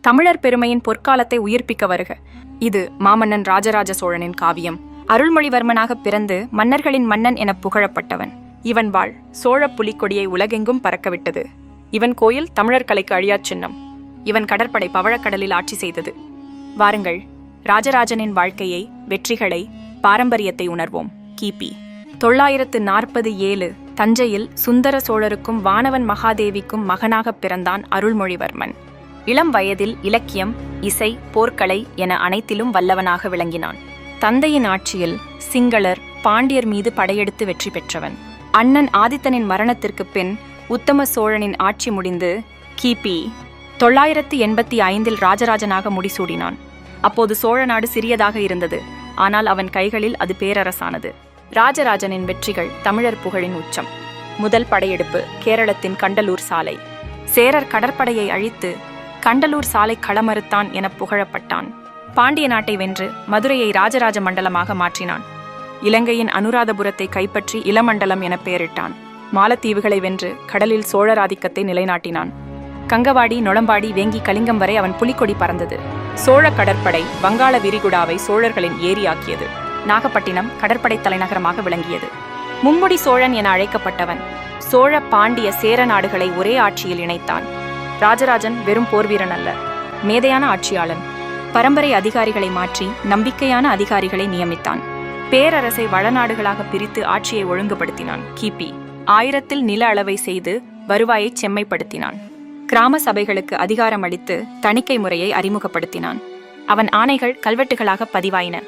தமிழர் பெருமையின் பொற்காலத்தை உயிர்ப்பிக்க வருக. இது மாமன்னன் ராஜராஜ சோழனின் காவியம். அருள்மொழிவர்மனாக பிறந்து மன்னர்களின் மன்னன் என புகழப்பட்டவன். இவன் வாழ் சோழ புலிக்கொடியை உலகெங்கும் பறக்கவிட்டது. இவன் கோயில் தமிழர் கலைக்கு அழியா சின்னம். இவன் கடற்படை பவழக்கடலில் ஆட்சி செய்தது. வாருங்கள், ராஜராஜனின் வாழ்க்கையை, வெற்றிகளை, பாரம்பரியத்தை உணர்வோம். கிபி 947 தஞ்சையில் சுந்தர சோழருக்கும் வானவன் மகாதேவிக்கும் மகனாக பிறந்தான் அருள்மொழிவர்மன். இளம் வயதில் இலக்கியம், இசை, போர்க்கலை என அனைத்திலும் வல்லவனாக விளங்கினான். தந்தையின் ஆட்சியில் சிங்களர், பாண்டியர் மீது படையெடுத்து வெற்றி பெற்றவன். அண்ணன் ஆதித்தனின் மரணத்திற்கு பின் உத்தம சோழனின் ஆட்சி முடிந்து கிபி 985 ராஜராஜனாக முடிசூடினான். அப்போது சோழ நாடு சிறியதாக இருந்தது. ஆனால் அவன் கைகளில் அது பேரரசானது. ராஜராஜனின் வெற்றிகள் தமிழர் புகழின் உச்சம். முதல் படையெடுப்பு கேரளத்தின் கண்டலூர் சாலை. சேரர் கடற்படையை அழித்து கண்டலூர் சாலை களமறுத்தான் என புகழப்பட்டான். பாண்டிய நாட்டை வென்று மதுரையை ராஜராஜ மண்டலமாக மாற்றினான். இலங்கையின் அனுராதபுரத்தை கைப்பற்றி இளமண்டலம் என பெயரிட்டான். மாலத்தீவுகளை வென்று கடலில் சோழராதிக்கத்தை நிலைநாட்டினான். கங்கவாடி, நொளம்பாடி, வேங்கி, கலிங்கம் வரை அவன் புலிக்கொடி பறந்தது. சோழ கடற்படை வங்காள விரிகுடாவை சோழர்களின் ஏரியாக்கியது. நாகப்பட்டினம் கடற்படை தலைநகரமாக விளங்கியது. மும்முடி சோழன் என அழைக்கப்பட்டவன் சோழ, பாண்டிய, சேர நாடுகளை ஒரே ஆட்சியில் இணைத்தான். ராஜராஜன் வெறும் போர்வீரன் அல்ல, மேதையான ஆட்சியாளன். பரம்பரை அதிகாரிகளை மாற்றி நம்பிக்கையான அதிகாரிகளை நியமித்தான். பேரரசை வளநாடுகளாக பிரித்து ஆட்சியை ஒழுங்குபடுத்தினான். கிபி 1000 நில அளவை செய்து வருவாயை செம்மைப்படுத்தினான். கிராம சபைகளுக்கு அதிகாரம் அளித்து தணிக்கை முறையை அறிமுகப்படுத்தினான். அவன் ஆணைகள் கல்வெட்டுகளாக பதிவாயின.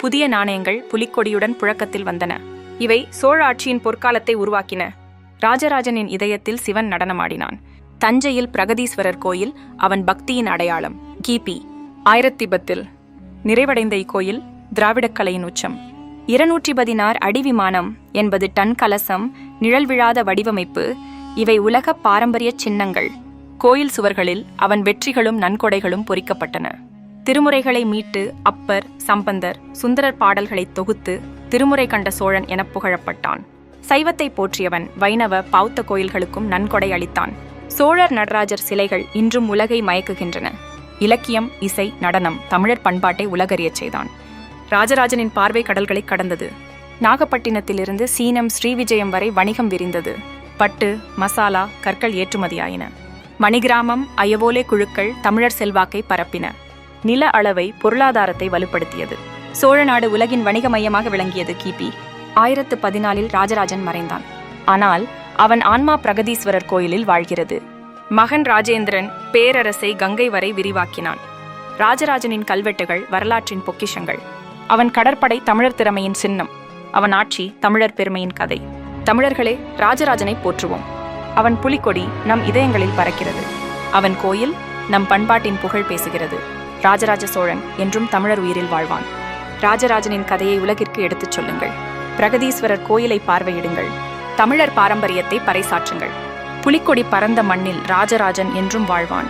புதிய நாணயங்கள் புலிக்கொடியுடன் புழக்கத்தில் வந்தன. இவை சோழ ஆட்சியின் பொற்காலத்தை உருவாக்கின. ராஜராஜனின் இதயத்தில் சிவன் நடனமாடினான். தஞ்சையில் பிரகதீஸ்வரர் கோயில் அவன் பக்தியின் அடையாளம். கிபி 1010 நிறைவடைந்த இக்கோயில் திராவிடக் கலையின் உச்சம். 216 அடி விமானம், 80 டன் கலசம், நிழல் விழாத வடிவமைப்பு, இவை உலக பாரம்பரிய சின்னங்கள். கோயில் சுவர்களில் அவன் வெற்றிகளும் நன்கொடைகளும் பொறிக்கப்பட்டன. திருமுறைகளை மீட்டு அப்பர், சம்பந்தர், சுந்தரர் பாடல்களை தொகுத்து திருமுறை கண்ட சோழன் என புகழப்பட்டான். சைவத்தை போற்றியவன் வைணவ, பௌத்த கோயில்களுக்கும் நன்கொடை அளித்தான். சோழர் நடராஜர் சிலைகள் இன்றும் உலகை மயக்குகின்றன. இலக்கியம், இசை, நடனம் தமிழர் பண்பாட்டை உலகறியச் செய்தான். ராஜராஜனின் பார்வை கடல்களை கடந்தது. நாகப்பட்டினத்திலிருந்து சீனம், ஸ்ரீவிஜயம் வரை வணிகம் விரிந்தது. பட்டு, மசாலா, கற்கள் ஏற்றுமதியாயின. மணிகிராமம், அயவோலே குழுக்கள் தமிழர் செல்வாக்கை பரப்பின. நில அளவை, பொருளாதாரத்தை வலுப்படுத்தியது. சோழ நாடு உலகின் வணிக மையமாக விளங்கியது. கிபி 1014 ராஜராஜன் மறைந்தான். ஆனால் அவன் ஆன்மா பிரகதீஸ்வரர் கோயிலில் வாழ்கிறது. மகன் ராஜேந்திரன் பேரரசை கங்கை வரை விரிவாக்கினான். ராஜராஜனின் கல்வெட்டுகள் வரலாற்றின் பொக்கிஷங்கள். அவன் கடற்படை தமிழர் திறமையின் சின்னம். அவன் ஆட்சி தமிழர் பெருமையின் கதை. தமிழர்களே, ராஜராஜனை போற்றுவோம். அவன் புலிக்கொடி நம் இதயங்களில் பறக்கிறது. அவன் கோயில் நம் பண்பாட்டின் புகழ் பேசுகிறது. ராஜராஜ சோழன் என்றும் தமிழர் உயிரில் வாழ்வான். ராஜராஜனின் கதையை உலகிற்கு எடுத்துச் சொல்லுங்கள். பிரகதீஸ்வரர் கோயிலை பார்வையிடுங்கள். தமிழர் பாரம்பரியத்தை பறைசாற்றுங்கள். புலிக்கொடி பறந்த மண்ணில் ராஜராஜன் என்றும் வாழ்வான்.